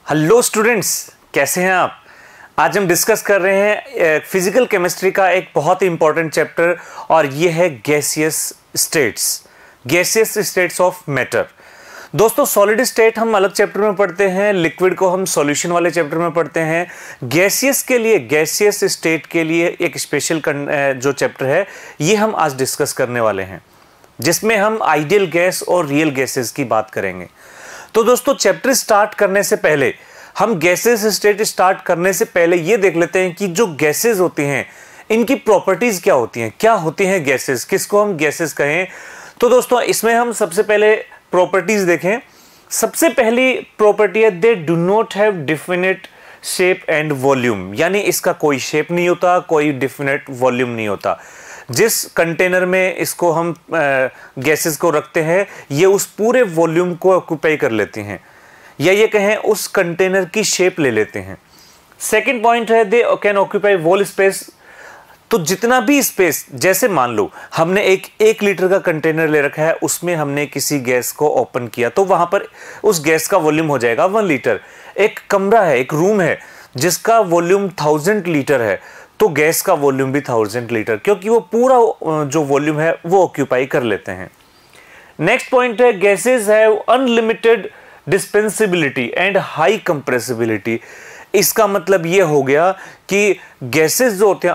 Hello students, कैसे हैं आप। आज हम डिस्कस कर रहे हैं फिजिकल केमिस्ट्री का एक बहुत ही इंपॉर्टेंट चैप्टर और ये है गैसियस स्टेट्स ऑफ मैटर। दोस्तों, सॉलिड स्टेट हम अलग चैप्टर में पढ़ते हैं, लिक्विड को हम सॉल्यूशन वाले चैप्टर में पढ़ते हैं। गैसियस स्टेट के लिए एक स्पेशल जो चैप्टर है ये हम आज डिस्कस करने वाले हैं, जिसमें हम आइडियल गैस और रियल गैसेस की बात करेंगे। तो दोस्तों, चैप्टर स्टार्ट करने से पहले हम गैसेस स्टेट स्टार्ट करने से पहले ये देख लेते हैं कि जो गैसेस होती हैं इनकी प्रॉपर्टीज क्या होती हैं, क्या होती हैं गैसेस, किसको हम गैसेस कहें। तो दोस्तों, इसमें हम सबसे पहले प्रॉपर्टीज देखें। सबसे पहली प्रॉपर्टी है they do not have definite shape and volume, यानी इसका कोई शेप नहीं होता, कोई डिफिनिट वॉल्यूम नहीं होता। जिस कंटेनर में इसको हम गैसेस को रखते हैं ये उस पूरे वॉल्यूम को ऑक्यूपाई कर लेती हैं, या ये कहें उस कंटेनर की शेप ले लेते हैं। सेकंड पॉइंट है they can occupy wall space. तो जितना भी स्पेस, जैसे मान लो हमने एक लीटर का कंटेनर ले रखा है, उसमें हमने किसी गैस को ओपन किया तो वहां पर उस गैस का वॉल्यूम हो जाएगा 1 लीटर। एक कमरा है, एक रूम है जिसका वॉल्यूम 1000 लीटर है, तो गैस का वॉल्यूम भी 1000 लीटर, क्योंकि वो पूरा जो वॉल्यूम है वो ऑक्यूपाई कर लेते हैं। नेक्स्ट पॉइंट है gases have unlimited dispensability and high compressibility. इसका मतलब ये हो गया कि गैसेस जो होते हैं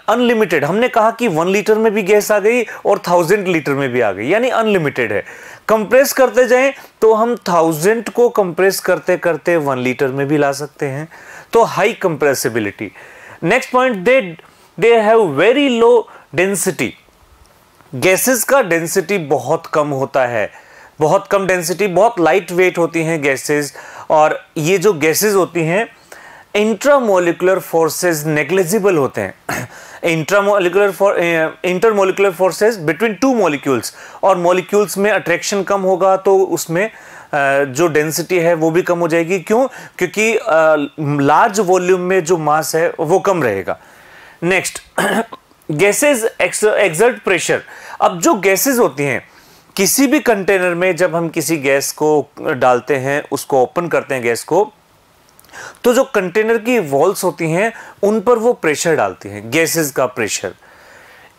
अनलिमिटेड, हमने कहा कि 1 लीटर में भी गैस आ गई और 1000 लीटर में भी आ गई, यानी अनलिमिटेड है। कंप्रेस करते जाएं तो हम 1000 को कंप्रेस करते करते 1 लीटर में भी ला सकते हैं, तो high compressibility. Next point, they have very low density. Gases का डेंसिटी बहुत कम होता है, बहुत कम डेंसिटी, बहुत लाइट वेट होती हैं गैसेस। और ये जो गैसेस होती हैं इंट्रामोलिकुलर फोर्सेस नेग्लिजिबल होते हैं। इंटरमोलिकुलर फोर्सेस बिटवीन 2 मॉलिक्यूल्स, और मॉलिक्यूल्स में अट्रैक्शन कम होगा तो उसमें जो डेंसिटी है वो भी कम हो जाएगी। क्यों? क्योंकि लार्ज वॉल्यूम में जो मास है वो कम रहेगा। Next, gases exert pressure. अब जो गैसेस होती हैं किसी भी कंटेनर में, जब हम किसी गैस को डालते हैं, उसको ओपन करते हैं गैस को, तो जो कंटेनर की वॉल्स होती हैं उन पर वो प्रेशर डालती हैं, गैसेस का प्रेशर।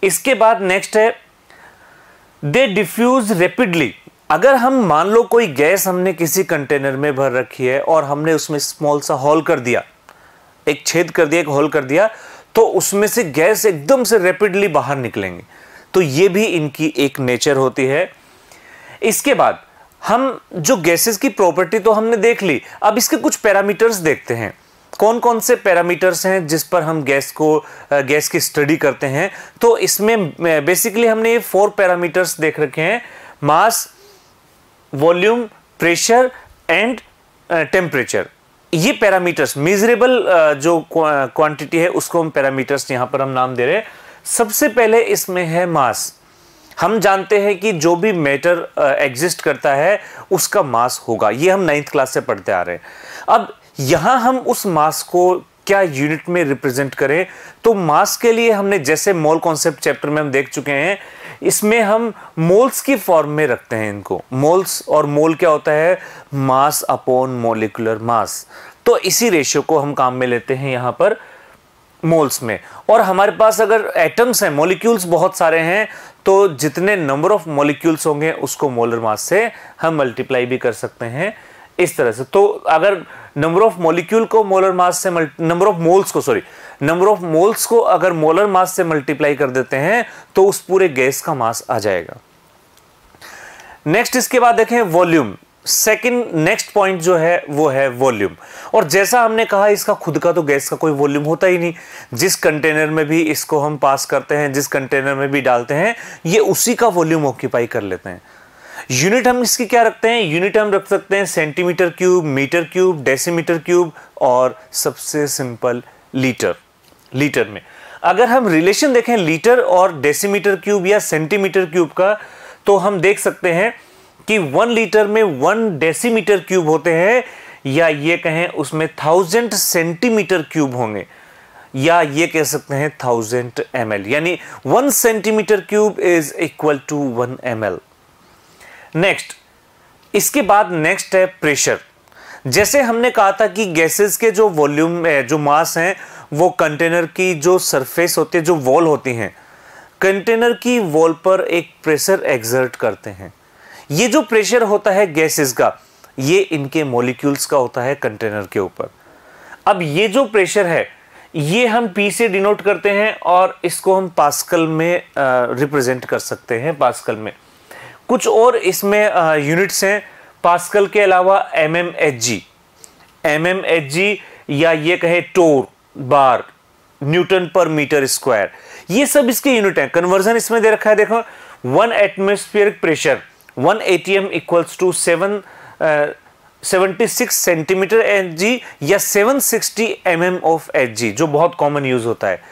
इसके बाद नेक्स्ट है दे डिफ्यूज रैपिडली। अगर हम मान लो कोई गैस हमने किसी कंटेनर में भर रखी है और हमने उसमें स्मॉल सा होल कर दिया, एक छेद कर दिया, एक होल कर दिया, तो उसमें से गैस एकदम से रैपिडली बाहर निकलेंगे। तो ये भी इनकी एक नेचर होती है। इसके बाद हम जो गैसेस की प्रॉपर्टी तो हमने देख ली, अब इसके कुछ पैरामीटर्स देखते हैं। कौन कौन से पैरामीटर्स हैं जिस पर हम गैस की स्टडी करते हैं। तो इसमें बेसिकली हमने ये 4 पैरामीटर्स देख रखे हैं: मास, वॉल्यूम, प्रेशर एंड टेम्परेचर। ये पैरामीटर्स, मेजरेबल जो क्वांटिटी है उसको हम पैरामीटर्स यहां पर हम नाम दे रहे हैं। सबसे पहले इसमें है मास। हम जानते हैं कि जो भी मैटर एग्जिस्ट करता है उसका मास होगा, ये हम 9th क्लास से पढ़ते आ रहे हैं। अब यहां हम उस मास को क्या यूनिट में रिप्रेजेंट करें, तो मास के लिए हमने जैसे मोल कॉन्सेप्ट चैप्टर में हम देख चुके हैं, इसमें हम मोल्स की फॉर्म में रखते हैं इनको। मोल्स, और मोल क्या होता है? Mass upon molecular mass. तो इसी रेशियो को हम काम में लेते हैं यहां पर मोल्स में। और हमारे पास अगर एटम्स हैं, मॉलिक्यूल्स बहुत सारे हैं, तो जितने नंबर ऑफ मॉलिक्यूल्स होंगे उसको मोलर मास से हम मल्टीप्लाई भी कर सकते हैं इस तरह से। तो अगर नंबर ऑफ मॉलिक्यूल को मोलर मास से नंबर ऑफ मोल्स को अगर मोलर मास से मल्टीप्लाई कर देते हैं तो उस पूरे गैस का मास आ जाएगा। नेक्स्ट, इसके बाद देखें वॉल्यूम। नेक्स्ट पॉइंट जो है वो है वॉल्यूम। और जैसा हमने कहा, इसका खुद का तो गैस का कोई वॉल्यूम होता ही नहीं। जिस कंटेनर में भी इसको हम पास करते हैं, जिस कंटेनर में भी डालते हैं, ये उसी का वॉल्यूम ऑक्यूपाई कर लेते हैं। यूनिट हम इसकी क्या रखते हैं? यूनिट हम रख सकते हैं centimetre cube, metre cube, decimetre cube, और सबसे सिंपल लीटर में। अगर हम रिलेशन देखें लीटर और डेसीमीटर क्यूब या सेंटीमीटर क्यूब का, तो हम देख सकते हैं कि 1 लीटर में 1 डेसीमीटर क्यूब होते हैं, या ये कहें उसमें 1000 सेंटीमीटर क्यूब होंगे, या ये कह सकते हैं 1000 ml, यानी 1 centimetre cube is equal to 1 ml। Next, इसके बाद नेक्स्ट है प्रेशर। जैसे हमने कहा था कि गैसेस के जो वॉल्यूम जो मास हैं वो कंटेनर की जो सरफेस होती है, जो वॉल होती हैं, कंटेनर की वॉल पर एक प्रेशर एक्सर्ट करते हैं। ये जो प्रेशर होता है गैसेस का, ये इनके मॉलिक्यूल्स का होता है कंटेनर के ऊपर। अब ये जो प्रेशर है ये हम P से डिनोट करते हैं और इसको हम पास्कल में रिप्रेजेंट कर सकते हैं। पास्कल में कुछ और इसमें यूनिट्स हैं पास्कल के अलावा, mmHg या ये कहे टोर, बार, न्यूटन पर मीटर स्क्वायर, ये सब इसके यूनिट हैं। कन्वर्जन इसमें दे रखा है, देखो 1 atmospheric pressure 1 atm equals to 76 centimetre Hg या 760 mm ऑफ Hg, जो बहुत कॉमन यूज होता है।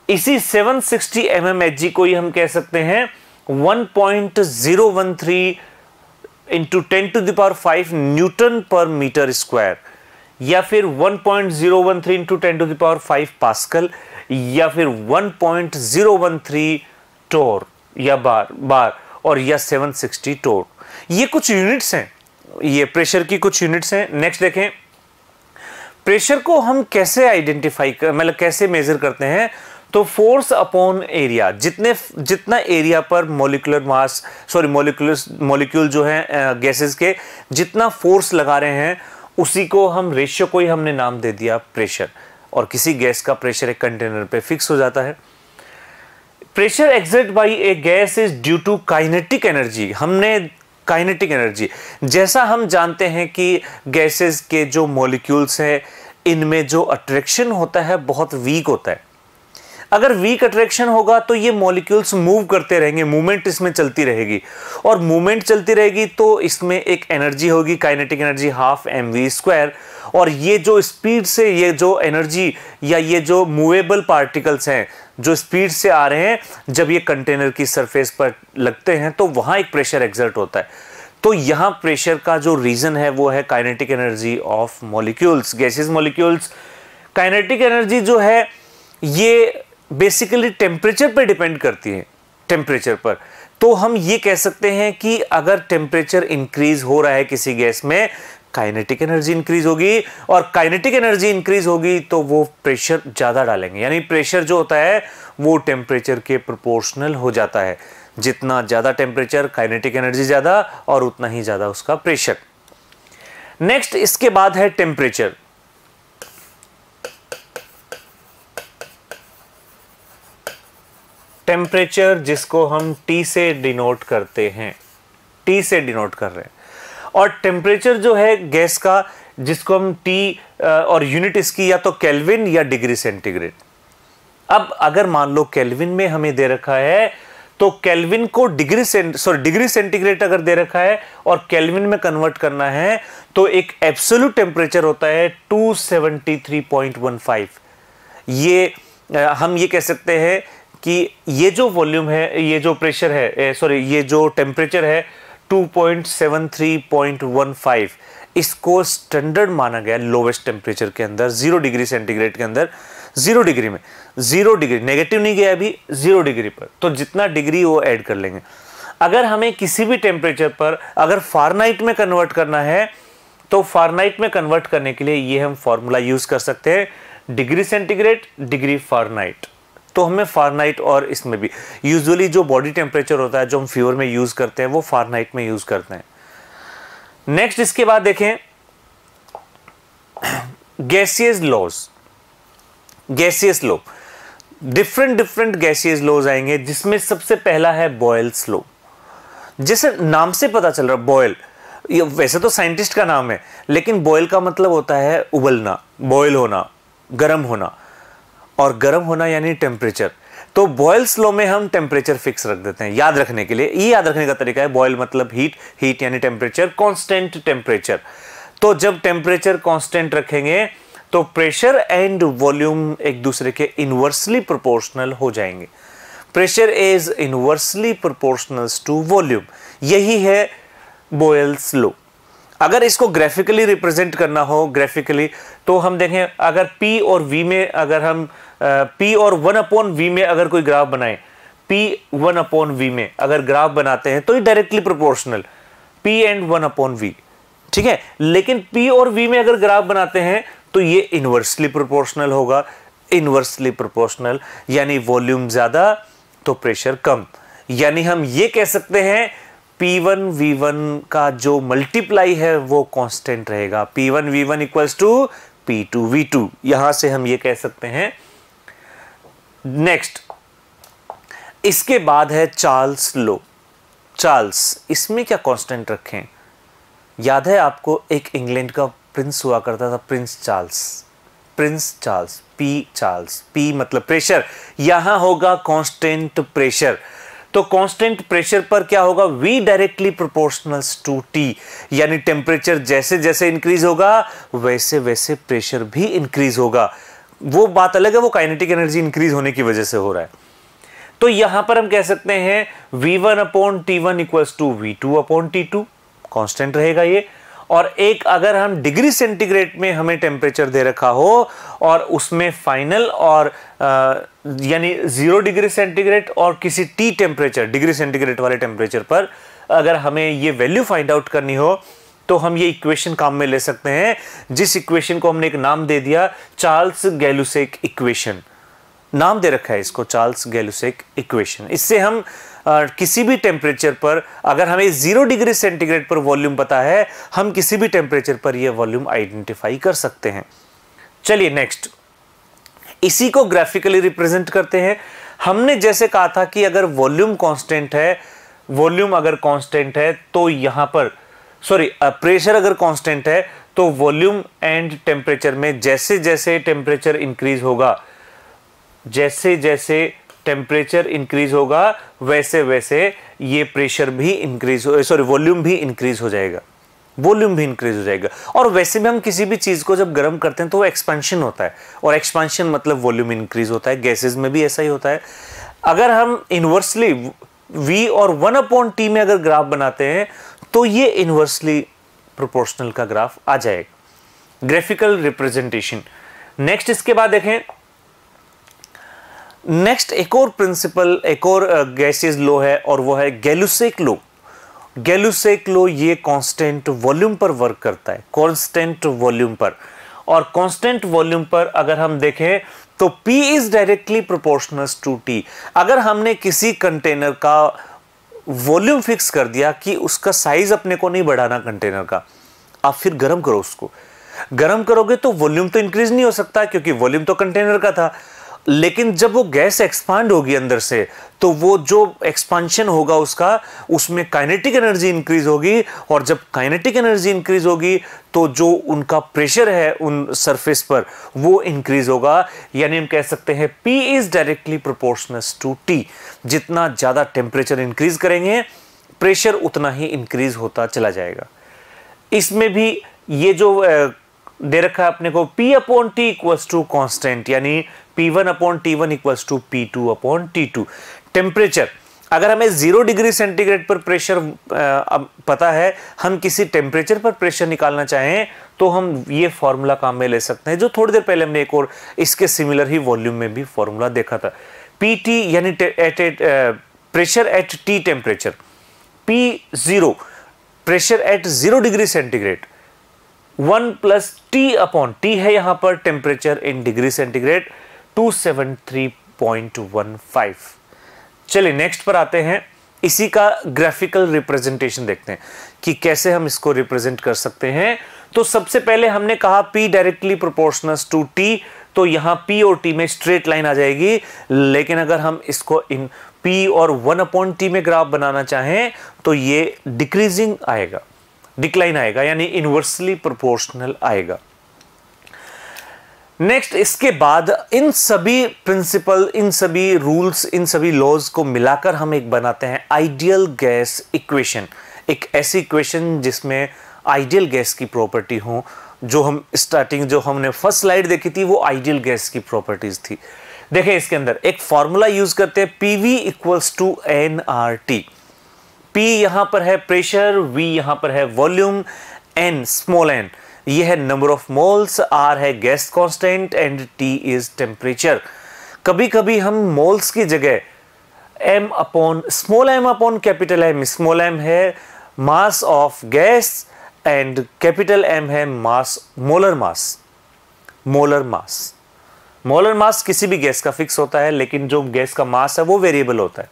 इसी 760 mm Hg को ही हम कह सकते हैं 1.013 into 10 to the power 5 newton पर मीटर स्क्वायर, या फिर 1.013 into 10 to the power 5 pascal, या फिर 1.013 टोर या बार और या 760 टोर। ये कुछ यूनिट्स हैं, ये प्रेशर की कुछ यूनिट्स हैं। नेक्स्ट देखें, प्रेशर को हम कैसे आइडेंटिफाई मतलब कैसे मेजर करते हैं, तो फोर्स अपॉन एरिया, जितना एरिया पर मॉलिक्यूल जो है गैसेस के जितना फोर्स लगा रहे हैं, उसी को हम रेशियो को ही हमने नाम दे दिया प्रेशर। और किसी गैस का प्रेशर एक कंटेनर पे फिक्स हो जाता है। Pressure exert by a gas is due to kinetic energy. हमने काइनेटिक एनर्जी, जैसा हम जानते हैं कि गैसेस के जो मॉलिक्यूल्स हैं इनमें जो अट्रैक्शन होता है बहुत वीक होता है। अगर वीक अट्रैक्शन होगा तो ये मॉलिक्यूल्स मूव करते रहेंगे, मूवमेंट इसमें चलती रहेगी, और मूवमेंट चलती रहेगी तो इसमें एक एनर्जी होगी, काइनेटिक एनर्जी 12 mv²। और ये जो स्पीड से ये जो एनर्जी या ये जो मूवेबल पार्टिकल्स हैं जो स्पीड से आ रहे हैं, जब ये कंटेनर की सरफेस पर लगते हैं तो वहां एक प्रेशर एक्सर्ट होता है। तो यहां प्रेशर का जो रीजन है वो है kinetic energy of molecules, gases molecules. Kinetic energy जो है ये बेसिकली टेम्परेचर पर डिपेंड करती है, टेम्परेचर पर। तो हम ये कह सकते हैं कि अगर टेम्परेचर इंक्रीज हो रहा है किसी गैस में, काइनेटिक एनर्जी इंक्रीज होगी, और काइनेटिक एनर्जी इंक्रीज होगी तो वो प्रेशर ज्यादा डालेंगे। यानी प्रेशर जो होता है वो टेम्परेचर के प्रोपोर्शनल हो जाता है। जितना ज्यादा टेम्परेचर, काइनेटिक एनर्जी ज्यादा, और उतना ही ज्यादा उसका प्रेशर। नेक्स्ट इसके बाद है टेम्परेचर। टेम्परेचर जिसको हम T से डिनोट करते हैं, T से डिनोट कर रहे हैं। और टेम्परेचर जो है गैस का, जिसको हम T और यूनिट इसकी या तो केल्विन या डिग्री सेंटीग्रेड। अब अगर मान लो केल्विन में हमें दे रखा है तो केल्विन को डिग्री सेंटीग्रेड अगर दे रखा है और केल्विन में कन्वर्ट करना है तो एक एब्सोल्यूट टेम्परेचर होता है 273.15। ये हम ये कह सकते हैं कि ये जो वॉल्यूम है, ये जो प्रेशर है, ये जो टेम्परेचर है 273.15, इसको स्टैंडर्ड माना गया लोवेस्ट टेम्परेचर के अंदर, 0 डिग्री सेंटीग्रेड के अंदर, 0 डिग्री में, 0 डिग्री नेगेटिव नहीं गया अभी, 0 डिग्री पर, तो जितना डिग्री वो ऐड कर लेंगे। अगर हमें किसी भी टेम्परेचर पर अगर फारेनहाइट में कन्वर्ट करना है तो फारेनहाइट में कन्वर्ट करने के लिए ये हम फॉर्मूला यूज कर सकते हैं, डिग्री सेंटीग्रेड डिग्री फारेनहाइट। तो हमें फारेनहाइट, और इसमें भी यूजुअली जो बॉडी टेम्परेचर होता है जो हम फीवर में यूज करते हैं वो फारेनहाइट में यूज करते हैं। नेक्स्ट इसके बाद देखें gaseous laws. Gaseous law, different gaseous laws आएंगे, जिसमें सबसे पहला है बॉयल्स लॉ। जैसे नाम से पता चल रहा है बॉयल, ये वैसे तो साइंटिस्ट का नाम है, लेकिन बॉयल का मतलब होता है उबलना, बॉयल होना, गर्म होना, और गर्म होना यानी टेम्परेचर। तो बॉयल्स लॉ में हम टेम्परेचर फिक्स रख देते हैं याद रखने के लिए। ये याद रखने का तरीका है, बॉयल मतलब हीट, हीट यानी टेम्परेचर, कांस्टेंट टेम्परेचर। तो जब टेम्परेचर कांस्टेंट रखेंगे तो प्रेशर एंड वॉल्यूम एक दूसरे के इनवर्सली प्रोपोर्शनल हो जाएंगे। Pressure is inversely proportional to volume, यही है बॉयल्स लॉ। अगर इसको ग्राफिकली रिप्रेजेंट करना हो ग्राफिकली, तो हम देखें अगर P और V में, अगर हम P और 1/V में अगर कोई ग्राफ बनाए, P 1/V में अगर ग्राफ बनाते हैं तो ये directly proportional, P and 1/V। ठीक है। लेकिन P और V में अगर ग्राफ बनाते हैं तो ये इनवर्सली प्रोपोर्शनल होगा, इनवर्सली प्रोपोर्शनल, यानी वॉल्यूम ज्यादा तो प्रेशर कम। यानी हम ये कह सकते हैं P1 V1 का जो मल्टीप्लाई है वो कांस्टेंट रहेगा, P1 V1 equals to P2 V2, यहां से हम ये कह सकते हैं। नेक्स्ट इसके बाद है चार्ल्स लॉ। चार्ल्स, इसमें क्या कांस्टेंट रखें? याद है आपको एक इंग्लैंड का प्रिंस हुआ करता था, Prince Charles, Prince Charles, P Charles, P मतलब प्रेशर, यहां होगा कांस्टेंट प्रेशर। तो कांस्टेंट प्रेशर पर क्या होगा? V डायरेक्टली प्रोपोर्शनल्स टू T, यानी टेम्परेचर जैसे जैसे इंक्रीज होगा वैसे वैसे प्रेशर भी इंक्रीज होगा। वो बात अलग है, वो काइनेटिक एनर्जी इंक्रीज होने की वजह से हो रहा है। तो यहां पर हम कह सकते हैं V1 upon T1 equals to V2 upon T2, constant रहेगा ये। और एक अगर हम डिग्री सेंटीग्रेड में हमें टेम्परेचर दे रखा हो और उसमें फाइनल और यानी 0 डिग्री सेंटीग्रेड और किसी T टेम्परेचर, डिग्री सेंटीग्रेड वाले टेम्परेचर पर अगर हमें ये वैल्यू फाइंड आउट करनी हो तो हम ये इक्वेशन काम में ले सकते हैं, जिस इक्वेशन को हमने एक नाम दे दिया चार्ल्स गैलुसेक इक्वेशन। नाम दे रखा है इसको चार्ल्स गैलुसेक इक्वेशन। इससे हम किसी भी टेम्परेचर पर, अगर हमें 0 डिग्री सेंटीग्रेड पर वॉल्यूम पता है, हम किसी भी टेम्परेचर पर यह वॉल्यूम आइडेंटिफाई कर सकते हैं। चलिए नेक्स्ट, इसी को ग्राफिकली रिप्रेजेंट करते हैं। हमने जैसे कहा था कि अगर वॉल्यूम कांस्टेंट है, वॉल्यूम अगर कांस्टेंट है तो यहां पर प्रेशर अगर कांस्टेंट है तो वॉल्यूम एंड टेम्परेचर में जैसे जैसे टेम्परेचर इंक्रीज होगा, जैसे जैसे टेम्परेचर इंक्रीज होगा वैसे वैसे ये प्रेशर भी इंक्रीज वॉल्यूम भी इंक्रीज हो जाएगा, वॉल्यूम भी इंक्रीज हो जाएगा। और वैसे भी हम किसी भी चीज को जब गर्म करते हैं तो वो एक्सपेंशन होता है, और एक्सपेंशन मतलब वॉल्यूम इंक्रीज होता है। गैसेस में भी ऐसा ही होता है। अगर हम इनवर्सली V और 1/T में अगर ग्राफ बनाते हैं तो ये इनवर्सली प्रोपोर्शनल का ग्राफ आ जाएगा, ग्राफिकल रिप्रेजेंटेशन। नेक्स्ट इसके बाद देखें, नेक्स्ट एक और प्रिंसिपल, एक और गैसेस लॉ है और वो है गैलुसेक लॉ। गैलुसेक लॉ ये कांस्टेंट वॉल्यूम पर वर्क करता है, कांस्टेंट वॉल्यूम पर। और कांस्टेंट वॉल्यूम पर अगर हम देखें तो P is directly proportional to T। अगर हमने किसी कंटेनर का वॉल्यूम फिक्स कर दिया कि उसका साइज अपने को नहीं बढ़ाना कंटेनर का, आप फिर गर्म करो, उसको गर्म करोगे तो वॉल्यूम तो इंक्रीज नहीं हो सकता क्योंकि वॉल्यूम तो कंटेनर का था। लेकिन जब वो गैस एक्सपांड होगी अंदर से तो वो जो एक्सपांशन होगा उसका, उसमें काइनेटिक एनर्जी इंक्रीज होगी, और जब काइनेटिक एनर्जी इंक्रीज होगी तो जो उनका प्रेशर है उन सरफेस पर वो इंक्रीज होगा। यानी हम कह सकते हैं P is directly proportional to T। जितना ज्यादा टेम्परेचर इंक्रीज करेंगे प्रेशर उतना ही इंक्रीज होता चला जाएगा। इसमें भी ये जो दे रखा है अपने को P/T इक्वल्स टू कांस्टेंट, यानी P1/T1 equals to P2/T2। Temperature, अगर हमें 0 डिग्री सेंटीग्रेड पर प्रेशर पता है, हम किसी टेम्परेचर पर प्रेशर निकालना चाहें तो हम ये फॉर्मूला काम में ले सकते हैं, जो थोड़ी देर पहले हमने एक और इसके सिमिलर ही वॉल्यूम में भी फॉर्मूला देखा था। PT यानी pressure at T temperature, P0 pressure at 0 degree centigrade, 1 + T/T है यहां पर टेम्परेचर इन डिग्री सेंटीग्रेड 273.15। चलिए नेक्स्ट पर आते हैं, इसी का ग्राफिकल रिप्रेजेंटेशन देखते हैं कि कैसे हम इसको रिप्रेजेंट कर सकते हैं। तो सबसे पहले हमने कहा P directly proportional to T, तो यहां P और T में स्ट्रेट लाइन आ जाएगी। लेकिन अगर हम इसको इन P और 1/T में ग्राफ बनाना चाहें तो ये डिक्रीजिंग आएगा, डिक्लाइन आएगा, यानी इनवर्सली प्रोपोर्शनल आएगा। नेक्स्ट इसके बाद इन सभी प्रिंसिपल, इन सभी रूल्स, इन सभी लॉज को मिलाकर हम एक बनाते हैं आइडियल गैस इक्वेशन। एक ऐसी इक्वेशन जिसमें आइडियल गैस की प्रॉपर्टी हो, जो हम स्टार्टिंग जो हमने फर्स्ट स्लाइड देखी थी वो आइडियल गैस की प्रॉपर्टीज थी। देखें इसके अंदर एक फॉर्मूला यूज करते हैं, PV equals to nRT। P यहां पर है प्रेशर, V यहां पर है वॉल्यूम, N स्मॉल n ये है नंबर ऑफ मोल्स, R है gas constant and T is temperature. कभी कभी हम मोल्स की जगह small m upon capital M, small m है mass of gas and capital M है mass, molar mass. Molar mass, molar mass किसी भी गैस का फिक्स होता है, लेकिन जो गैस का मास है वो वेरिएबल होता है।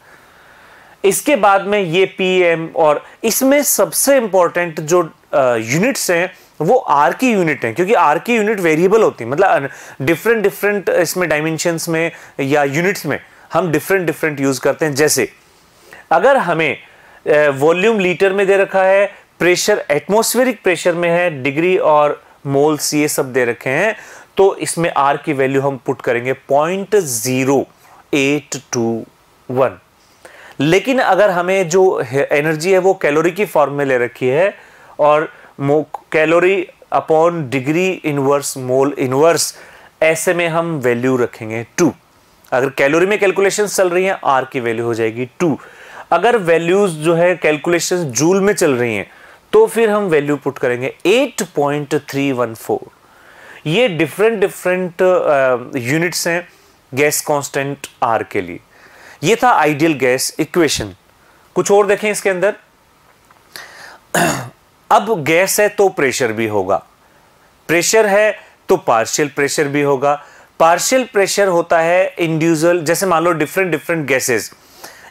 इसके बाद में ये PM, और इसमें सबसे इंपॉर्टेंट जो यूनिट्स हैं वो आर की यूनिट है, क्योंकि आर की यूनिट वेरिएबल होती है। मतलब डिफरेंट इसमें डायमेंशंस में या यूनिट्स में हम डिफरेंट यूज करते हैं। जैसे अगर हमें वॉल्यूम लीटर में दे रखा है, प्रेशर एटमॉस्फेरिक प्रेशर में है, डिग्री और मोल्स ये सब दे रखे हैं, तो इसमें आर की वैल्यू हम पुट करेंगे 0.0821। लेकिन अगर हमें जो एनर्जी है वो कैलोरी की फॉर्म में ले रखी है, और calorie upon degree inverse mole inverse, ऐसे में हम वैल्यू रखेंगे 2। अगर कैलोरी में कैलकुलेशंस चल रही हैं, आर की वैल्यू हो जाएगी 2। अगर वैल्यूज जो है कैलकुलेशंस जूल में चल रही हैं, तो फिर हम वैल्यू पुट करेंगे 8.314। ये डिफरेंट यूनिट्स हैं गैस कांस्टेंट आर के लिए। ये था आइडियल गैस इक्वेशन। कुछ और देखें इसके अंदर। अब गैस है तो प्रेशर भी होगा, प्रेशर है तो पार्शियल प्रेशर भी होगा। पार्शियल प्रेशर होता है इंडिविजुअल, जैसे मान लो डिफरेंट गैसेस।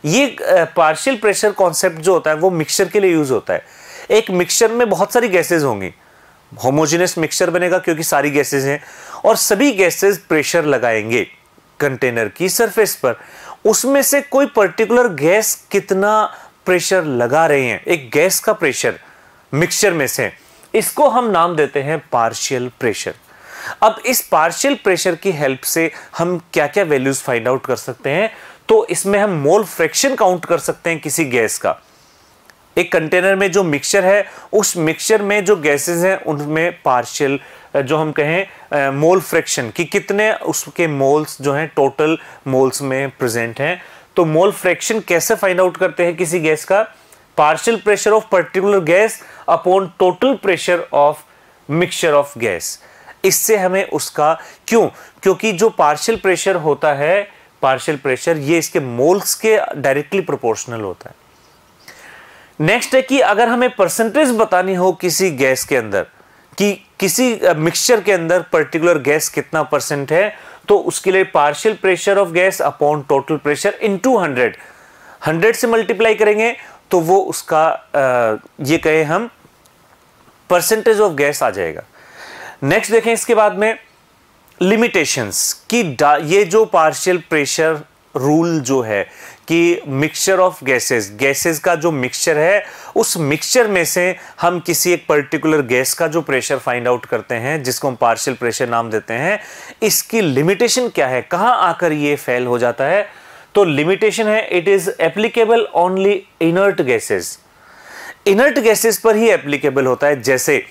ये पार्शियल प्रेशर कॉन्सेप्ट जो होता है वो मिक्सचर के लिए यूज होता है। एक मिक्सचर में बहुत सारी गैसेस होंगी, होमोजेनियस मिक्सचर बनेगा क्योंकि सारी गैसेस हैं, और सभी गैसेस प्रेशर लगाएंगे कंटेनर की सरफेस पर। उसमें से कोई पर्टिकुलर गैस कितना प्रेशर लगा रहे हैं, एक गैस का प्रेशर मिक्सचर में से, इसको हम नाम देते हैं पार्शियल प्रेशर। अब इस पार्शियल प्रेशर की हेल्प से हम क्या क्या वैल्यूज फाइंड आउट कर सकते हैं, तो इसमें हम मोल फ्रैक्शन काउंट कर सकते हैं किसी गैस का। एक कंटेनर में जो मिक्सचर है, उस मिक्सचर में जो गैसेस हैं उनमें पार्शियल जो हम कहें मोल फ्रैक्शन कि कितने उसके मोल्स जो हैं टोटल मोल्स में प्रेजेंट हैं। तो मोल फ्रैक्शन कैसे फाइंड आउट करते हैं किसी गैस का? Partial pressure of particular gas upon total pressure of mixture of gas. इससे हमें उसका क्योंकि जो पार्शियल प्रेशर होता है, पार्शियल प्रेशर ये इसके मोल्स के डायरेक्टली प्रोपोर्शनल होता है। नेक्स्ट है कि अगर हमें परसेंटेज बतानी हो किसी गैस के अंदर कि किसी मिक्सचर के अंदर पर्टिकुलर गैस कितना परसेंट है, तो उसके लिए partial pressure of gas upon total pressure into 100 से मल्टीप्लाई करेंगे तो वो उसका ये कहे हम परसेंटेज ऑफ गैस आ जाएगा। नेक्स्ट देखें इसके बाद में लिमिटेशंस कि ये जो पार्शियल प्रेशर रूल जो है कि मिक्सचर ऑफ गैसेस का जो मिक्सचर है, उस मिक्सचर में से हम किसी एक पर्टिकुलर गैस का जो प्रेशर फाइंड आउट करते हैं जिसको हम पार्शियल प्रेशर नाम देते हैं, इसकी लिमिटेशन क्या है, कहां आकर ये फेल हो जाता है? तो लिमिटेशन है it is applicable only inert gases. Inert gases पर ही एप्लीकेबल होता है, जैसे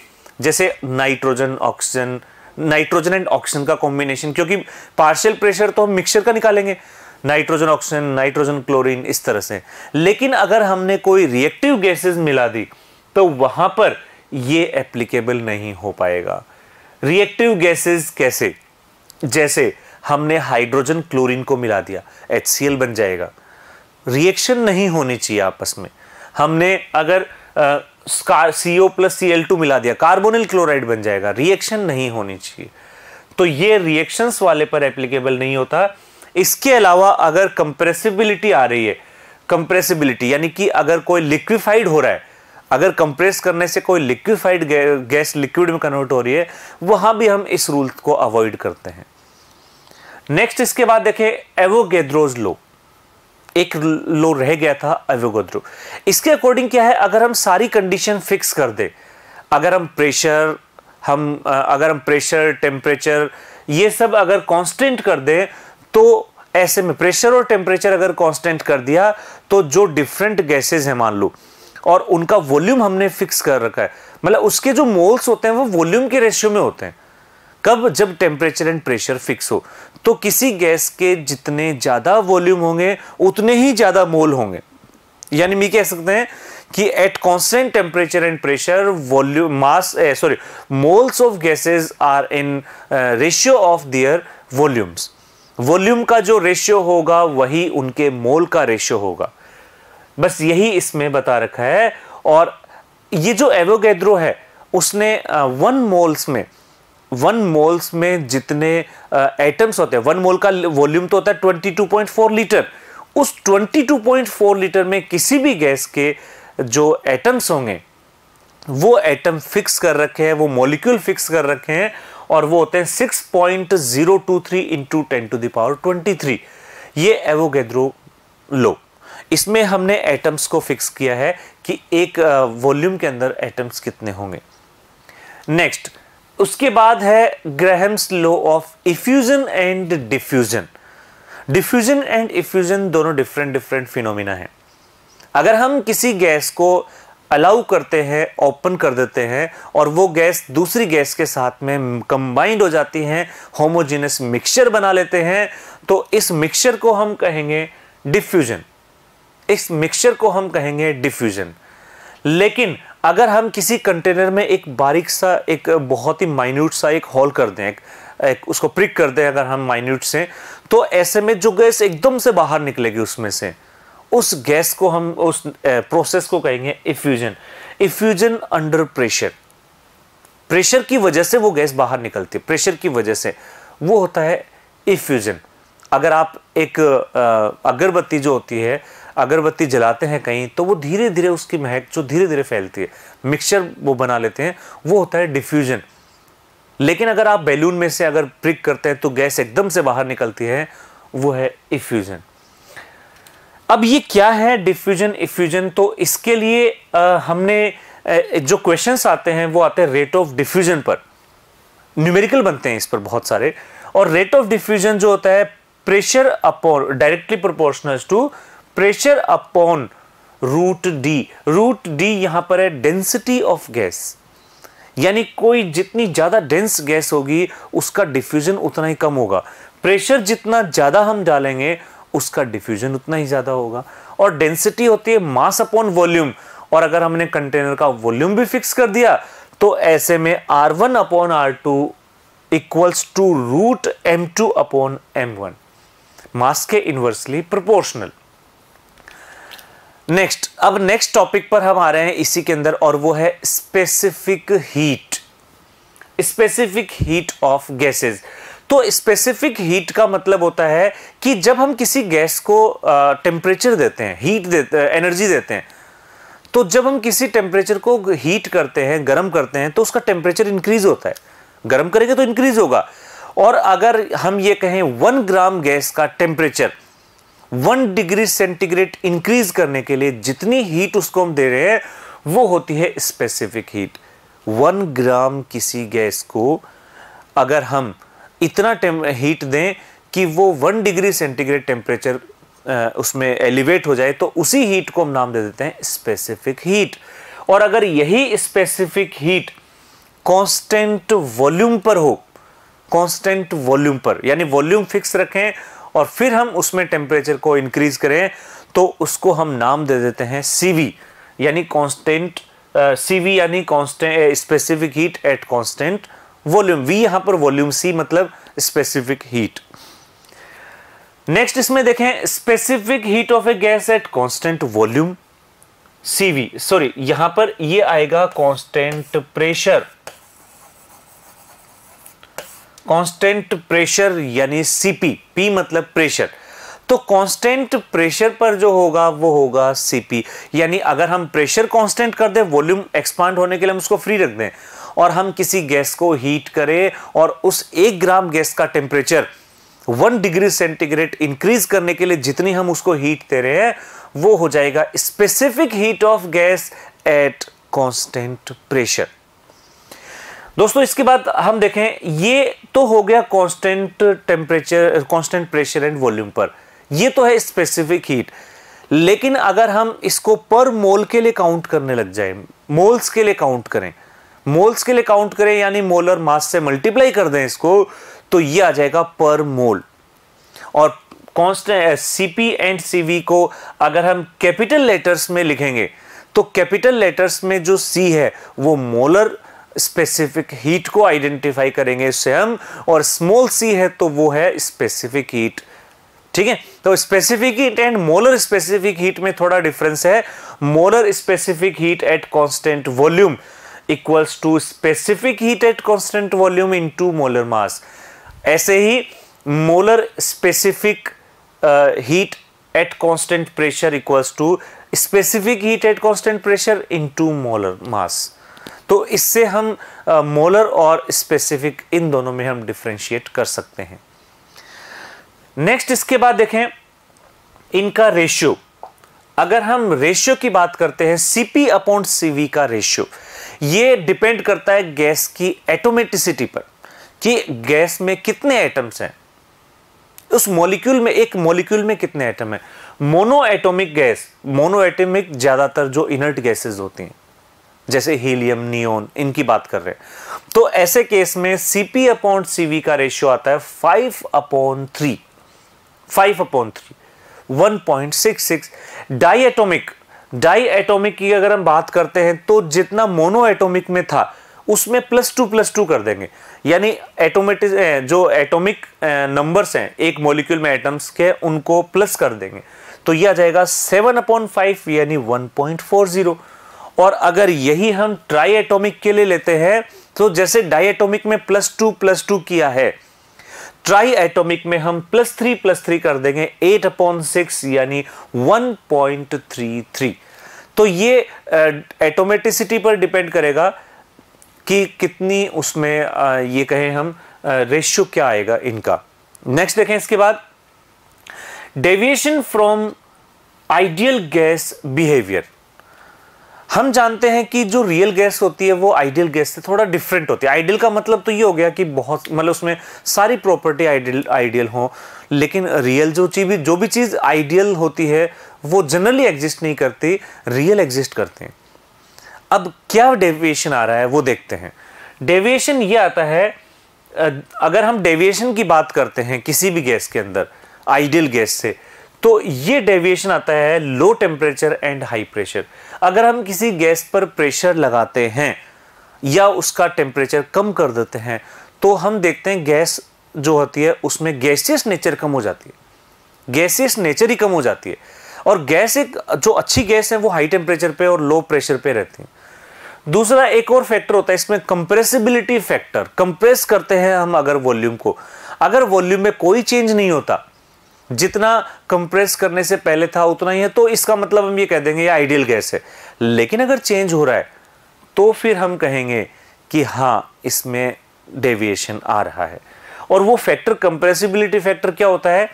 nitrogen oxygen, nitrogen and oxygen का कॉम्बिनेशन, क्योंकि पार्शियल प्रेशर तो हम मिक्सचर का निकालेंगे, नाइट्रोजन ऑक्सीजन, नाइट्रोजन क्लोरीन, इस तरह से। लेकिन अगर हमने कोई रिएक्टिव गैसेस मिला दी तो वहां पर ये एप्लीकेबल नहीं हो पाएगा। रिएक्टिव गैसेस कैसे? जैसे हमने हाइड्रोजन क्लोरीन को मिला दिया, HCl बन जाएगा, रिएक्शन नहीं होनी चाहिए आपस में। हमने अगर CO प्लस Cl2 मिला दिया, कार्बोनिल क्लोराइड बन जाएगा, रिएक्शन नहीं होनी चाहिए। तो ये रिएक्शंस वाले पर एप्लीकेबल नहीं होता। इसके अलावा अगर कंप्रेसिबिलिटी आ रही है, कंप्रेसिबिलिटी यानी कि अगर कोई लिक्विफाइड हो रहा है, अगर कंप्रेस करने से कोई लिक्विफाइड गैस लिक्विड में कन्वर्ट हो रही है, वहां भी हम इस रूल को अवॉइड करते हैं। नेक्स्ट इसके बाद देखें एवोगैड्रोज लॉ। एक लॉ रह गया था एवोगैड्रो। इसके अकॉर्डिंग क्या है, अगर हम सारी कंडीशन फिक्स कर दे, अगर हम प्रेशर टेम्परेचर ये सब अगर कांस्टेंट कर दे, तो ऐसे में प्रेशर और टेम्परेचर अगर कांस्टेंट कर दिया तो जो डिफरेंट गैसेस हैं मान लो, और उनका वॉल्यूम हमने फिक्स कर रखा है, मतलब उसके जो मोल्स होते हैं वो वॉल्यूम के रेशियो में होते हैं। कब? जब टेम्परेचर एंड प्रेशर फिक्स हो। तो किसी गैस के जितने ज्यादा वॉल्यूम होंगे उतने ही ज्यादा मोल होंगे। यानी मैं कह सकते हैं कि at constant temperature and pressure volume moles of gases are in ratio of their volumes. Volume का जो रेशियो होगा वही उनके मोल का रेशियो होगा। बस यही इसमें बता रखा है। और ये जो एवोगैड्रो है उसने 1 मोल्स में जितने एटम्स होते हैं, 1 मोल का वॉल्यूम तो होता है 22.4 लीटर, उस 22.4 लीटर में किसी भी गैस के जो एटम्स होंगे वो एटम फिक्स कर रखे हैं, वो मॉलिक्यूल फिक्स कर रखे हैं, और वो होते हैं 6.023 इंटू 10⁻23। ये एवोगैड्रो लॉ। इसमें हमने एटम्स को फिक्स किया है कि एक वॉल्यूम के अंदर एटम्स कितने होंगे। नेक्स्ट, उसके बाद है Graham's law of effusion and diffusion. Diffusion and effusion दोनों डिफरेंट फिनोमिना है। अगर हम किसी गैस को अलाउ करते हैं, ओपन कर देते हैं, और वो गैस दूसरी गैस के साथ में कंबाइंड हो जाती हैं, होमोजेनस मिक्सचर बना लेते हैं, तो इस मिक्सचर को हम कहेंगे डिफ्यूजन। इस मिक्सचर को हम कहेंगे डिफ्यूजन। लेकिन अगर हम किसी कंटेनर में एक बारीक सा, एक बहुत ही माइन्यूट सा एक होल कर दें, एक उसको प्रिक कर दें अगर हम माइन्यूट से, तो ऐसे में जो गैस एकदम से बाहर निकलेगी उसमें से, उस गैस को हम, उस प्रोसेस को कहेंगे effusion. Effusion under pressure, pressure की वजह से वो गैस बाहर निकलती है, प्रेशर की वजह से, वो होता है इफ्यूजन। अगर आप एक अगरबत्ती जो होती है, अगरबत्ती जलाते हैं कहीं, तो वो धीरे धीरे उसकी महक जो धीरे धीरे फैलती है, मिक्सचर वो बना लेते हैं, वो होता है डिफ्यूजन। लेकिन अगर आप बैलून में से अगर प्रिक करते हैं तो गैस एकदम से बाहर निकलती है, वो है इफ्यूजन। अब ये क्या है डिफ्यूजन, इफ्यूजन? तो इसके लिए हमने जो क्वेश्चंस आते हैं वो आते हैं रेट ऑफ डिफ्यूजन पर, न्यूमेरिकल बनते हैं इस पर बहुत सारे। और रेट ऑफ डिफ्यूजन जो होता है pressure upon, directly proportional to pressure upon root D. Root D यहां पर है डेंसिटी ऑफ गैस, यानी कोई जितनी ज्यादा डेंस गैस होगी उसका डिफ्यूजन उतना ही कम होगा। प्रेशर जितना ज्यादा हम डालेंगे उसका डिफ्यूजन उतना ही ज्यादा होगा। और डेंसिटी होती है मास अपॉन वॉल्यूम, और अगर हमने कंटेनर का वॉल्यूम भी फिक्स कर दिया तो ऐसे में R1 upon R2 equals to root M2 upon M1, mass के इनवर्सली प्रोपोर्शनल। नेक्स्ट, अब नेक्स्ट टॉपिक पर हम आ रहे हैं इसी के अंदर, और वो है specific heat. Specific heat of gases. तो स्पेसिफिक हीट का मतलब होता है कि जब हम किसी गैस को टेम्परेचर देते हैं, हीट देते हैं, एनर्जी देते हैं, तो जब हम किसी टेम्परेचर को हीट करते हैं, गर्म करते हैं, तो उसका टेम्परेचर इंक्रीज होता है। गर्म करेंगे तो इंक्रीज होगा। और अगर हम ये कहें 1 ग्राम गैस का टेम्परेचर 1 डिग्री सेंटीग्रेड इंक्रीज करने के लिए जितनी हीट उसको हम दे रहे हैं वो होती है स्पेसिफिक हीट। 1 ग्राम किसी गैस को अगर हम इतना हीट दें कि वो 1 डिग्री सेंटीग्रेड टेम्परेचर उसमें एलिवेट हो जाए, तो उसी हीट को हम नाम दे देते हैं स्पेसिफिक हीट। और अगर यही स्पेसिफिक हीट कांस्टेंट वॉल्यूम पर हो, कांस्टेंट वॉल्यूम पर, यानी वॉल्यूम फिक्स रखें और फिर हम उसमें टेम्परेचर को इंक्रीज करें, तो उसको हम नाम दे देते हैं सीवी, यानी कांस्टेंट सीवी, यानी constant specific heat at constant volume. V यहां पर वॉल्यूम, सी मतलब स्पेसिफिक हीट। नेक्स्ट इसमें देखें specific heat of A gas at constant volume, CV, sorry यहां पर ये आएगा कांस्टेंट प्रेशर, कांस्टेंट प्रेशर यानी सीपी, पी मतलब प्रेशर। तो कांस्टेंट प्रेशर पर जो होगा वो होगा सीपी, यानी अगर हम प्रेशर कांस्टेंट कर दें, वॉल्यूम एक्सपांड होने के लिए हम उसको फ्री रख दें, और हम किसी गैस को हीट करें और उस 1 ग्राम गैस का टेम्परेचर 1 डिग्री सेंटीग्रेड इंक्रीज करने के लिए जितनी हम उसको हीट दे रहे हैं वो हो जाएगा specific heat of gas at constant pressure. दोस्तों इसके बाद हम देखें, ये तो हो गया constant temperature, constant pressure and volume पर, ये तो है स्पेसिफिक हीट। लेकिन अगर हम इसको पर मोल के लिए काउंट करने लग जाए, मोल्स के लिए काउंट करें, मोल्स के लिए काउंट करें यानी मोलर मास से मल्टीप्लाई कर दें इसको, तो ये आ जाएगा पर मोल। और कांस्टेंट सीपी एंड सीवी को अगर हम कैपिटल लेटर्स में लिखेंगे तो कैपिटल लेटर्स में जो सी है वो मोलर स्पेसिफिक हीट को आइडेंटिफाई करेंगे इससे हम, और स्मॉल सी है तो वो है स्पेसिफिक हीट। ठीक है, तो specific heat and molar specific heat में थोड़ा डिफरेंस है। Molar specific heat at constant volume equals to specific heat at constant volume into molar mass. ऐसे ही molar specific heat at constant pressure equals to specific heat at constant pressure into molar mass. तो इससे हम molar और specific in दोनों में हम differentiate कर सकते हैं। नेक्स्ट इसके बाद देखें इनका रेशियो। अगर हम रेशियो की बात करते हैं, Cp अपॉन Cv का रेशियो, ये डिपेंड करता है गैस की एटोमेटिसिटी पर, कि गैस में कितने एटम्स हैं, उस मॉलिक्यूल में, एक मॉलिक्यूल में कितने एटम हैं। Mono atomic gas, mono atomic ज्यादातर जो इनर्ट गैसेस होती हैं जैसे हीलियम, नियोन, इनकी बात कर रहे हैं, तो ऐसे केस में Cp अपॉन Cv का रेशियो आता है 5/3, 1.66। डाई एटॉमिक की अगर हम बात करते हैं तो जितना मोनो एटॉमिक में था उसमें +2 कर देंगे, यानी जो एटॉमिक नंबर्स हैं एक मॉलिक्यूल में एटम्स के, उनको प्लस कर देंगे, तो यह आ जाएगा 7/5 यानी 1.40। और अगर यही हम ट्राई एटॉमिक के लिए लेते हैं तो जैसे डाई एटॉमिक में +2 किया है, ट्राई एटॉमिक में हम +3 कर देंगे 8/6 यानी 1.33। तो ये एटोमेटिसिटी पर डिपेंड करेगा कि कितनी उसमें ये कहें हम रेशियो क्या आएगा इनका। नेक्स्ट देखें इसके बाद deviation from ideal gas behaviour. हम जानते हैं कि जो रियल गैस होती है वो आइडियल गैस से थोड़ा डिफरेंट होती है। आइडियल का मतलब तो ये हो गया कि बहुत, मतलब उसमें सारी प्रॉपर्टी आइडियल हो, लेकिन रियल जो भी चीज़ आइडियल होती है वो जनरली एग्जिस्ट नहीं करती, रियल एग्जिस्ट करते हैं। अब क्या डेविएशन आ रहा है वो देखते हैं। डेविएशन ये आता है, अगर हम डेविएशन की बात करते हैं किसी भी गैस के अंदर आइडियल गैस से, तो ये डेविएशन आता है low temperature and high pressure. अगर हम किसी गैस पर प्रेशर लगाते हैं या उसका टेम्परेचर कम कर देते हैं तो हम देखते हैं गैस जो होती है उसमें गैसियस नेचर कम हो जाती है, गैसियस नेचर ही कम हो जाती है। और गैस एक जो अच्छी गैस है वो हाई टेम्परेचर पे और लो प्रेशर पे रहती है। दूसरा एक और फैक्टर होता है इसमें, कंप्रेसिबिलिटी फैक्टर। कंप्रेस करते हैं हम अगर वॉल्यूम को, अगर वॉल्यूम में कोई चेंज नहीं होता, जितना कंप्रेस करने से पहले था उतना ही है, तो इसका मतलब हम ये कह देंगे ये आइडियल गैस है। लेकिन अगर चेंज हो रहा है तो फिर हम कहेंगे कि हाँ इसमें डेविएशन आ रहा है। और वो फैक्टर, कंप्रेसिबिलिटी फैक्टर क्या होता है,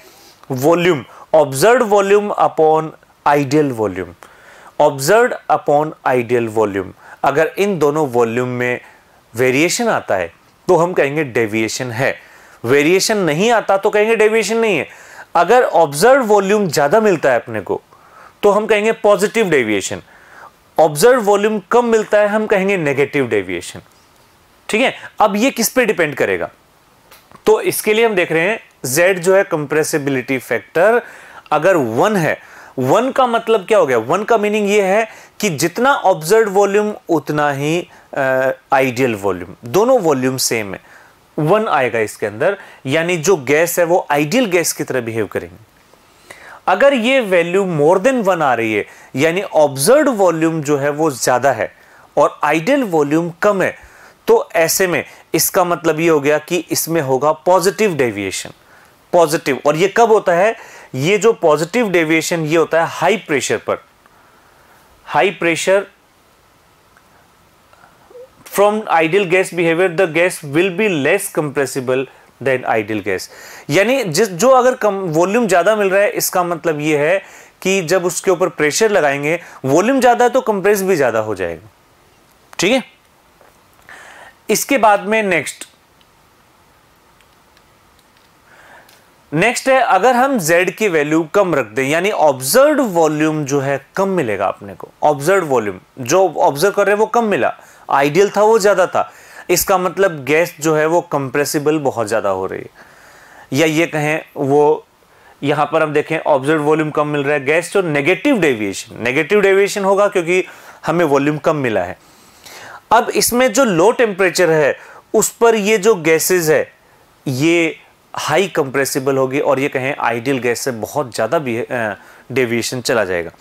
volume, observed volume upon ideal volume, observed upon ideal volume. अगर इन दोनों वॉल्यूम में वेरिएशन आता है तो हम कहेंगे डेविएशन है, वेरिएशन नहीं आता तो कहेंगे डेविएशन नहीं है। अगर ऑब्जर्व वॉल्यूम ज्यादा मिलता है अपने को तो हम कहेंगे पॉजिटिव डेविएशन, ऑब्जर्व वॉल्यूम कम मिलता है हम कहेंगे नेगेटिव डेविएशन। ठीक है, अब ये किस पे डिपेंड करेगा, तो इसके लिए हम देख रहे हैं Z जो है कंप्रेसिबिलिटी फैक्टर अगर 1 है, 1 का मतलब क्या हो गया, 1 का मीनिंग ये है कि जितना ऑब्जर्व वॉल्यूम उतना ही आइडियल वॉल्यूम, दोनों वॉल्यूम सेम है, 1 आएगा इसके अंदर, यानी जो गैस है वो आइडियल गैस की तरह बिहेव करेंगे। अगर ये वैल्यू मोर देन 1 आ रही है, यानी ऑब्जर्व्ड वॉल्यूम जो है वो ज्यादा है और आइडियल वॉल्यूम कम है, तो ऐसे में इसका मतलब ये हो गया कि इसमें होगा पॉजिटिव डेविएशन, पॉजिटिव। और ये कब होता है, ये जो पॉजिटिव डेविएशन ये होता है हाई प्रेशर पर, high pressure from ideal gas behavior the gas will be less compressible than ideal gas। यानी जो अगर कम वॉल्यूम ज्यादा मिल रहा है इसका मतलब ये है कि जब उसके ऊपर प्रेशर लगाएंगे, वॉल्यूम ज्यादा है तो कंप्रेस भी ज्यादा हो जाएगा। ठीक है, इसके बाद में नेक्स्ट है अगर हम Z की वैल्यू कम रख दें, यानी ऑब्जर्व्ड वॉल्यूम जो है कम मिलेगा अपने को, ऑब्जर्व्ड वॉल्यूम जो ऑब्जर्व कर रहे हैं वो कम मिला, आइडियल था वो ज्यादा था, इसका मतलब गैस जो है वो कंप्रेसिबल बहुत ज्यादा हो रही है। या ये कहें वो यहां पर हम देखें ऑब्जर्व वॉल्यूम कम मिल रहा है, गैस जो नेगेटिव डेविएशन होगा क्योंकि हमें वॉल्यूम कम मिला है। अब इसमें जो लो टेम्परेचर है उस पर ये जो गैसेज है ये हाई कंप्रेसिबल होगी और ये कहें आइडियल गैस से बहुत ज्यादा डेविएशन चला जाएगा।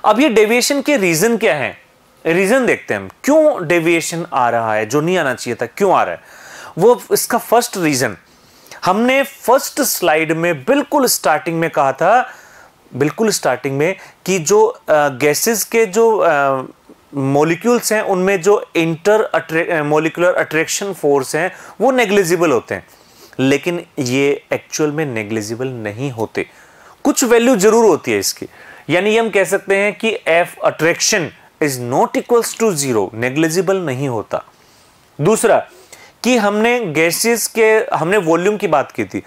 अब ये डेविएशन के रीजन क्या है, रीजन देखते हैं हम क्यों डेविएशन आ रहा है, जो नहीं आना चाहिए था क्यों आ रहा है। वो इसका फर्स्ट रीजन हमने फर्स्ट स्लाइड में बिल्कुल स्टार्टिंग में कहा था, बिल्कुल स्टार्टिंग में, कि जो गैसेस के जो मॉलिक्यूल्स हैं उनमें जो इंटर मॉलिक्यूलर अट्रैक्शन फोर्स हैं वो नेग्लिजिबल होते हैं, लेकिन ये एक्चुअल में नेग्लिजिबल नहीं होते। कुछ वैल्यू जरूर होती है इसकी, यानी हम कह सकते हैं कि F attraction is not equals to zero, negligible नहीं होता। दूसरा कि हमने गैसेस के, हमने वॉल्यूम की बात की थी,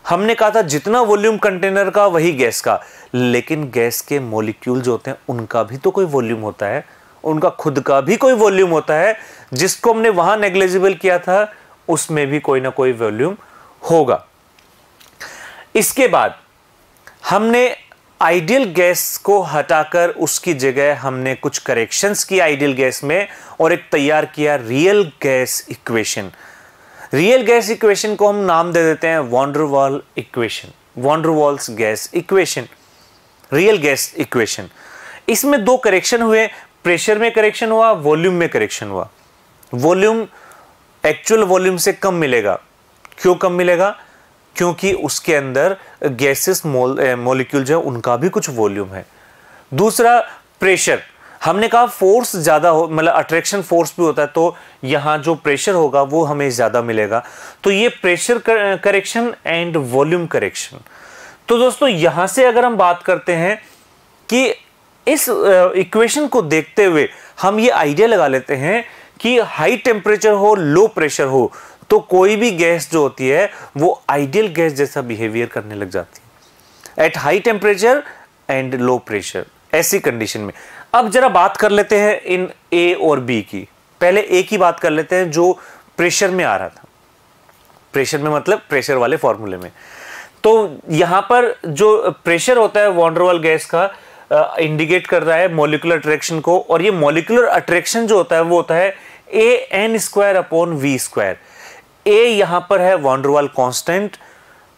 हमने कहा था जितना वॉल्यूम कंटेनर का वही गैस का, लेकिन गैस के मॉलिक्यूल्स होते हैं उनका भी तो कोई वॉल्यूम होता है, उनका खुद का भी कोई वॉल्यूम होता है, जिसको हमने वहां नेग्लिजिबल किया था उसमें भी कोई ना कोई वॉल्यूम होगा। इसके बाद हमने आइडियल गैस को हटाकर उसकी जगह हमने कुछ करेक्शंस की आइडियल गैस में और एक तैयार किया real gas equation. Real gas equation को हम नाम दे देते हैं van der Waal equation, van der Waals gas equation, real gas equation. इसमें दो करेक्शन हुए, प्रेशर में करेक्शन हुआ, वॉल्यूम में करेक्शन हुआ। वॉल्यूम एक्चुअल वॉल्यूम से कम मिलेगा। क्यों कम मिलेगा? क्योंकि उसके अंदर गैसेस मॉलिक्यूल जो है उनका भी कुछ वॉल्यूम है। दूसरा प्रेशर, हमने कहा फोर्स ज्यादा हो, मतलब अट्रैक्शन फोर्स भी होता है, तो यहां जो प्रेशर होगा वो हमें ज्यादा मिलेगा। तो ये pressure correction and volume correction. तो दोस्तों यहां से अगर हम बात करते हैं कि इस इक्वेशन को देखते हुए हम ये आइडिया लगा लेते हैं कि हाई टेम्परेचर हो, लो प्रेशर हो, तो कोई भी गैस जो होती है वो आइडियल गैस जैसा बिहेवियर करने लग जाती है at high temperature and low pressure, ऐसी कंडीशन में। अब जरा बात कर लेते हैं इन ए और बी की। पहले ए की बात कर लेते हैं जो प्रेशर में आ रहा था, प्रेशर में मतलब प्रेशर वाले फॉर्मूले में। तो यहां पर जो प्रेशर होता है वॉन डर वाल गैस का इंडिकेट कर रहा है मॉलिक्यूलर अट्रैक्शन को, और ये मॉलिक्यूलर अट्रैक्शन जो होता है वो होता है a n square upon V square. A यहां पर है वॉन डर वाल कांस्टेंट,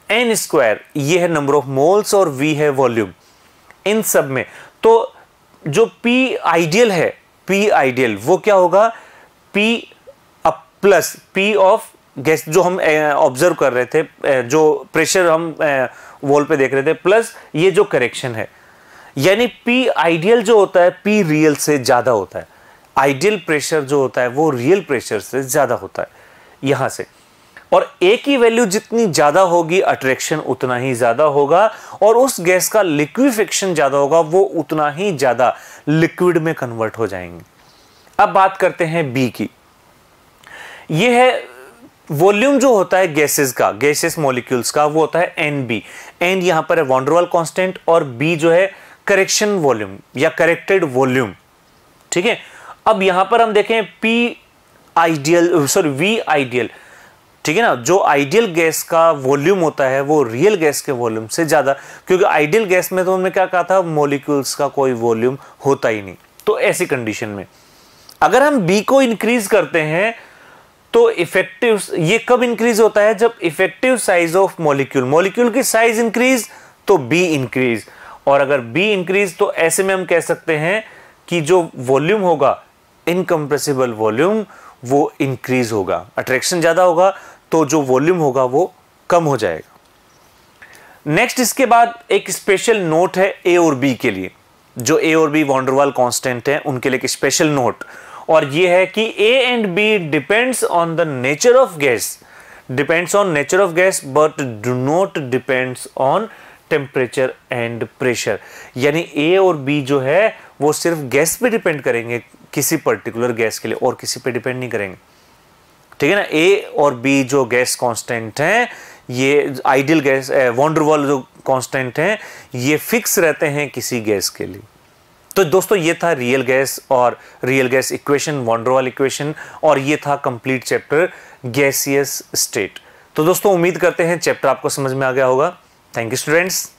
एन स्क्वायर ये है नंबर ऑफ मोल्स और वी है वॉल्यूम। इन सब में तो जो पी आइडियल है, पी आइडियल वो क्या होगा? P up plus P of gas जो हम ऑब्जर्व कर रहे थे, जो प्रेशर हम वॉल पे देख रहे थे, प्लस ये जो करेक्शन है, यानी पी आइडियल जो होता है पी रियल से ज्यादा होता है। आइडियल प्रेशर जो होता है वो रियल प्रेशर से ज्यादा होता है यहां से। और ए की वैल्यू जितनी ज्यादा होगी अट्रैक्शन उतना ही ज्यादा होगा, और उस गैस का लिक्विफिकेशन ज्यादा होगा, वो उतना ही ज्यादा लिक्विड में कन्वर्ट हो जाएंगे। अब बात करते हैं बी की। ये है वॉल्यूम जो होता है गैसेस का, गैसेस मॉलिक्यूल्स का, वो होता है एन बी। एन यहां पर है वॉन डर वाल कांस्टेंट और बी जो है करेक्शन वॉल्यूम या करेक्टेड वॉल्यूम। ठीक है, अब यहां पर हम देखें P ideal, sorry V ideal, ठीक है ना, जो आइडियल गैस का वॉल्यूम होता है वो रियल गैस के वॉल्यूम से ज्यादा, क्योंकि आइडियल गैस में तो हमने क्या कहा था, मॉलिक्यूल्स का कोई वॉल्यूम होता ही नहीं। तो ऐसी कंडीशन में अगर हम बी को इंक्रीज करते हैं तो इफेक्टिव, ये कब इंक्रीज होता है? जब effective size of molecule, molecule की साइज इंक्रीज तो बी इंक्रीज, और अगर बी इंक्रीज तो ऐसे में हम कह सकते हैं कि जो वॉल्यूम होगा इनकम्प्रेसिबल वॉल्यूम वो इंक्रीज होगा, अट्रैक्शन ज्यादा होगा तो जो वॉल्यूम होगा वो कम हो जाएगा। नेक्स्ट इसके बाद एक स्पेशल नोट है ए और बी के लिए, जो ए और बी वॉन डर वाल कांस्टेंट है उनके लिए एक स्पेशल नोट, और ये है कि A and B depends on the nature of gas, depends on nature of gas but do not depends on temperature and pressure. यानी ए और बी जो है वो सिर्फ गैस पे डिपेंड करेंगे, किसी पर्टिकुलर गैस के लिए, और किसी पे डिपेंड नहीं करेंगे। ठीक है ना, ए और बी जो गैस कांस्टेंट हैं, ये आइडियल गैस वॉन डर वाल जो कांस्टेंट हैं, ये फिक्स रहते हैं किसी गैस के लिए। तो दोस्तों ये था रियल गैस और real gas equation, van der Waal equation, और ये था कंप्लीट चैप्टर गैसियस स्टेट। तो दोस्तों उम्मीद करते हैं चैप्टर आपको समझ में आ गया होगा। Thank you students.